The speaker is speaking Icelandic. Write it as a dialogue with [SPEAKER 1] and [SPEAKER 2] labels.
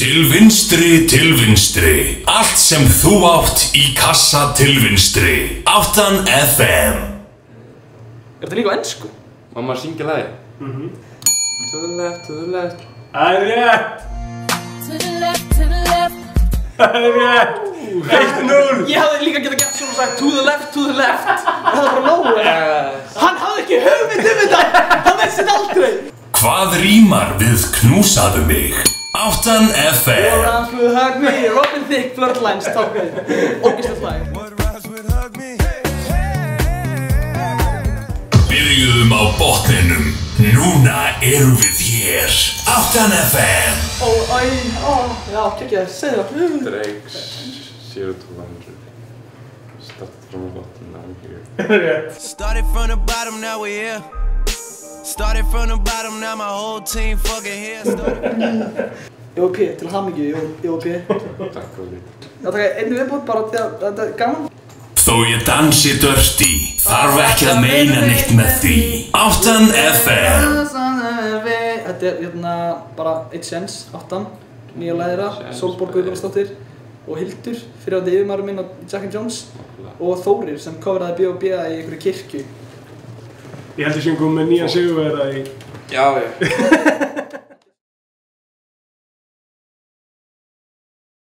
[SPEAKER 1] Til vinstri, allt sem þú átt í kassa til vinstri. 8 FM.
[SPEAKER 2] Þetta líka á ensku?
[SPEAKER 3] Mamma syngja lagi. To the left, to the left.
[SPEAKER 4] Það er rétt!
[SPEAKER 5] To the left, to the left.
[SPEAKER 4] Það er rétt! 1-0!
[SPEAKER 2] Ég hafði líka getað gert svona og sagt to the left, to the left. Það var bara nógu. Hann hafði ekki hugmynd þetta! Hann vissi þetta aldrei!
[SPEAKER 1] Hvað rímar við knúsaðu mig? 8 FM.
[SPEAKER 2] Orange will hug me, Robin Thicke, Flirtlines, tókið. Ógeðslegt lag.
[SPEAKER 1] Byrjuðum á botninum. Núna erum við hér. 8 FM.
[SPEAKER 2] Já, kekja, segðu það.
[SPEAKER 3] Drake's 0 to 100. Start from the bottom, now I'm here.
[SPEAKER 6] Started from the bottom, now we're here. Started from the bottom, now my whole team fucking here.
[SPEAKER 2] EOP, til hamingju, EOP.
[SPEAKER 3] Takk og lít.
[SPEAKER 2] Já, taka einu viðbútt bara til að þetta er gaman.
[SPEAKER 1] Þó ég dansi dörsti, þarf ekki að meina neitt með því. 8 FM.
[SPEAKER 2] Þetta er hérna bara eitt séns, 8. Nýja læðira, Sólborg Guðbrandsdóttir og Hildur, fyrirhandi yfirmaður minn á Jack and Jones og Þórir sem coveraði B.O.B. í einhverju kirkju.
[SPEAKER 4] Ég held að syngum með nýjan sigurvegara í...
[SPEAKER 3] Já, já.